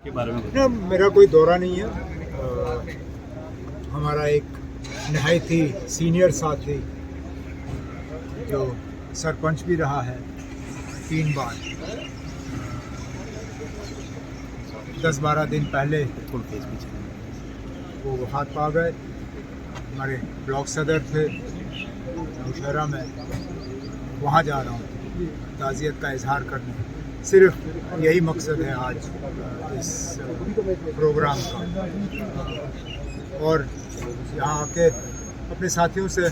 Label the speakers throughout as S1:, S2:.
S1: के बारे में
S2: ना, मेरा कोई दौरा नहीं है। हमारा एक नहायत ही सीनियर साथी जो सरपंच भी रहा है 3 बार, 10-12 दिन पहले वो वफात पा गए। हमारे ब्लॉक सदर थे नौशहरा में, वहाँ जा रहा हूँ ताज़ियत का इजहार करने। सिर्फ यही मकसद है आज इस प्रोग्राम का, और यहाँ आके अपने साथियों से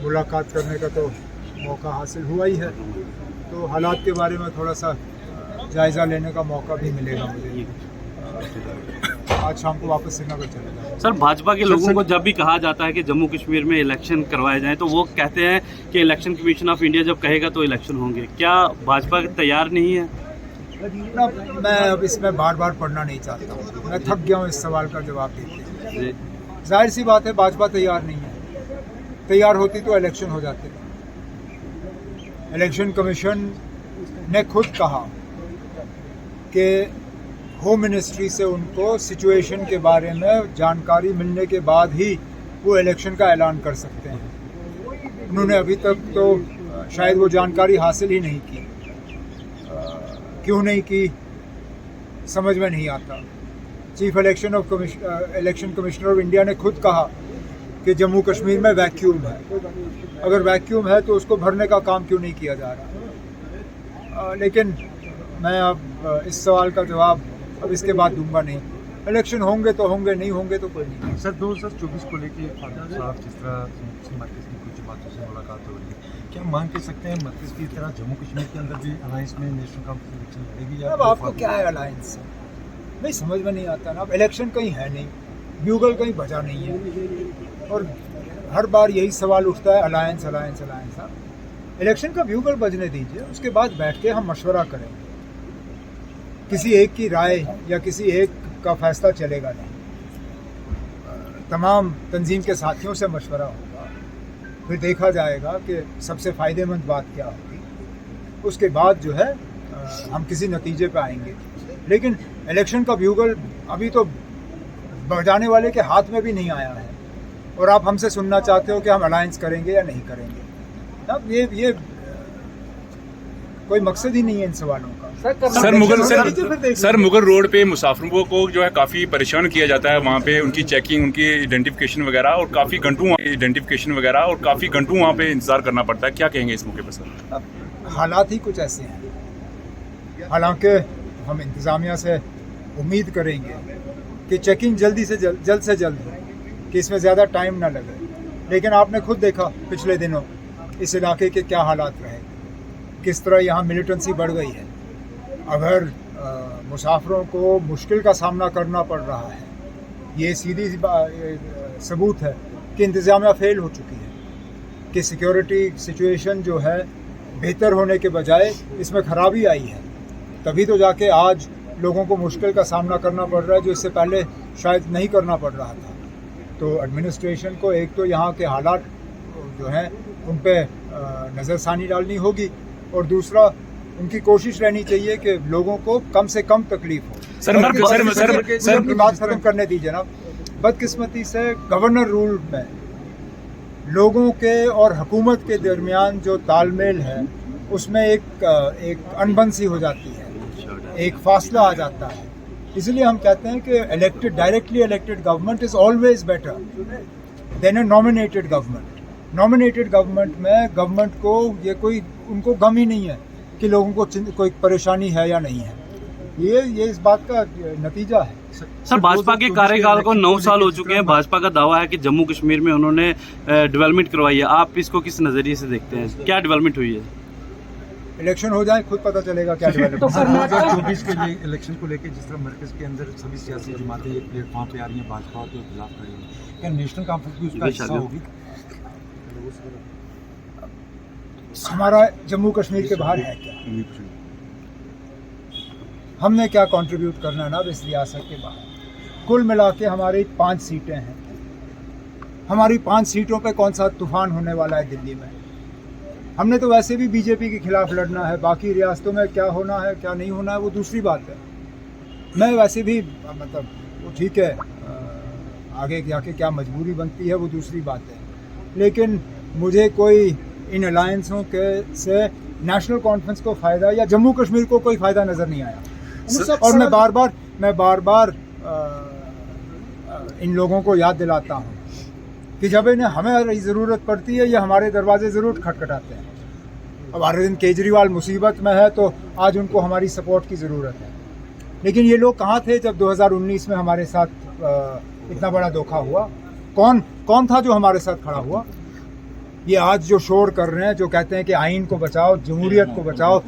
S2: मुलाकात करने का तो मौका हासिल हुआ ही है, तो हालात के बारे में थोड़ा सा जायज़ा लेने का मौका भी मिलेगा मुझे। आज शाम को वापस श्रीनगर चलेगा।
S1: सर, भाजपा के लोगों को जब भी कहा जाता है कि जम्मू कश्मीर में इलेक्शन करवाए जाएं, तो वो कहते हैं कि इलेक्शन कमीशन ऑफ इंडिया जब कहेगा तो इलेक्शन होंगे। क्या भाजपा तैयार नहीं है?
S2: मैं अब इसमें बार बार पढ़ना नहीं चाहता हूँ, मैं थक गया हूँ इस सवाल का जवाब देते। जाहिर सी बात है, भाजपा तैयार नहीं है। तैयार होती तो इलेक्शन हो जाते। इलेक्शन कमीशन ने खुद कहा कि होम मिनिस्ट्री से उनको सिचुएशन के बारे में जानकारी मिलने के बाद ही वो इलेक्शन का ऐलान कर सकते हैं। उन्होंने अभी तक तो शायद वो जानकारी हासिल ही नहीं की। क्यों नहीं की समझ में नहीं आता। Chief election commissioner of India ने खुद कहा कि जम्मू कश्मीर में वैक्यूम है। अगर वैक्यूम है तो उसको भरने का काम क्यों नहीं किया जा रहा। लेकिन मैं अब इस सवाल का जवाब अब इसके बाद दूंगा नहीं। इलेक्शन होंगे तो होंगे, नहीं होंगे तो कोई नहीं।
S3: सर, 2024 को लेके फारूक साहब जिस तरह मरकज़ की कुछ बातों से मुलाकात हो रही है, क्या मान के सकते हैं मरकज़ की तरह जम्मू कश्मीर के अंदर भी अलायंस में नेशनल कॉन्फ्रेंस इलेक्शन लड़ेगी?
S2: अब आपको क्या है अलायंस? नहीं समझ में नहीं आता ना। अब इलेक्शन कहीं है नहीं, ब्यूगल कहीं बजा नहीं है, और हर बार यही सवाल उठता है अलायंस अलायंस अलायंस। इलेक्शन का ब्यूगल बजने दीजिए, उसके बाद बैठ के हम मशवरा करेंगे। किसी एक की राय या किसी एक का फैसला चलेगा नहीं। तमाम तंजीम के साथियों से मशवरा होगा, फिर देखा जाएगा कि सबसे फ़ायदेमंद बात क्या होगी। उसके बाद जो है हम किसी नतीजे पे आएंगे। लेकिन इलेक्शन का ब्यूगल अभी तो बजाने वाले के हाथ में भी नहीं आया है, और आप हमसे सुनना चाहते हो कि हम अलायंस करेंगे या नहीं करेंगे। अब ये कोई मकसद ही नहीं है इन सवालों का।
S4: सर, मुगल रोड पे मुसाफिरों को जो है काफ़ी परेशान किया जाता है। वहाँ पे उनकी चेकिंग, उनकी आइडेंटिफिकेशन वगैरह, और काफ़ी घंटों वहाँ पे इंतज़ार करना पड़ता है। क्या कहेंगे इस मौके पर सर?
S2: अब हालात ही कुछ ऐसे हैं। हालांकि हम इंतज़ामिया से उम्मीद करेंगे कि चेकिंग जल्द से जल्द हो, कि इसमें ज़्यादा टाइम ना लगे। लेकिन आपने खुद देखा पिछले दिनों इस इलाके के क्या हालात रहे, किस तरह यहाँ मिलिटेंसी बढ़ गई है। अगर मुसाफिरों को मुश्किल का सामना करना पड़ रहा है, ये सीधी सबूत है कि इंतज़ामिया फेल हो चुकी है, कि सिक्योरिटी सिचुएशन जो है बेहतर होने के बजाय इसमें खराबी आई है। तभी तो जाके आज लोगों को मुश्किल का सामना करना पड़ रहा है, जो इससे पहले शायद नहीं करना पड़ रहा था। तो एडमिनिस्ट्रेशन को एक तो यहाँ के हालात जो हैं उन पे नज़रसानी डालनी होगी, और दूसरा उनकी कोशिश रहनी चाहिए कि लोगों को कम से कम तकलीफ हो। सर, अपनी बात खत्म करने दीजिए ना। बदकिस्मती से गवर्नर रूल में लोगों के और हुकूमत के दरमियान जो तालमेल है, उसमें एक अनबन सी हो जाती है, एक फासला आ जाता है। इसलिए हम कहते हैं कि directly elected government is always better than A nominated government. Nominated government में गवर्नमेंट को ये कोई उनको गम ही नहीं है कि लोगों को कोई परेशानी है या नहीं है। ये इस बात का नतीजा है।
S1: सर, भाजपा के कार्यकाल को 9 साल हो चुके हैं। भाजपा का दावा है कि जम्मू कश्मीर में उन्होंने डेवलपमेंट करवाई है। आप इसको किस नज़रिए से देखते हैं? क्या डेवलपमेंट हुई है?
S2: इलेक्शन हो जाए खुद पता चलेगा क्या डेवलपमेंट।
S3: तो 2024 के लिए इलेक्शन को लेकर जिस तरह मरकज़ के अंदर सभी सियासी जमातें एक प्लेटफॉर्म पे आ रही हैं, भाजपा के खिलाफ खड़ी हैं, क्या नेशनल कॉन्फ्रेंस भी उसका हिस्सा होगी?
S2: हमारा जम्मू कश्मीर के बाहर है क्या? हमने क्या कंट्रीब्यूट करना है ना इस रियासत के बाहर? कुल मिला के हमारी 5 सीटें हैं। हमारी 5 सीटों पे कौन सा तूफान होने वाला है दिल्ली में? हमने तो वैसे भी बीजेपी के खिलाफ लड़ना है। बाकी रियासतों में क्या होना है क्या नहीं होना है वो दूसरी बात है। मैं वैसे भी मतलब वो ठीक है, आगे जाके क्या मजबूरी बनती है वो दूसरी बात है, लेकिन मुझे कोई इन अलायंसों के से नेशनल कॉन्फ्रेंस को फ़ायदा या जम्मू कश्मीर को कोई फ़ायदा नज़र नहीं आया। और मैं बार बार इन लोगों को याद दिलाता हूँ कि जब इन्हें हमें ज़रूरत पड़ती है ये हमारे दरवाजे ज़रूर खटखटाते हैं। अब अरविंद केजरीवाल मुसीबत में है तो आज उनको हमारी सपोर्ट की ज़रूरत है, लेकिन ये लोग कहाँ थे जब 2019 में हमारे साथ इतना बड़ा धोखा हुआ? कौन था जो हमारे साथ खड़ा हुआ? ये आज जो शोर कर रहे हैं, जो कहते हैं कि आइन को बचाओ, जमहूरियत को बचाओ,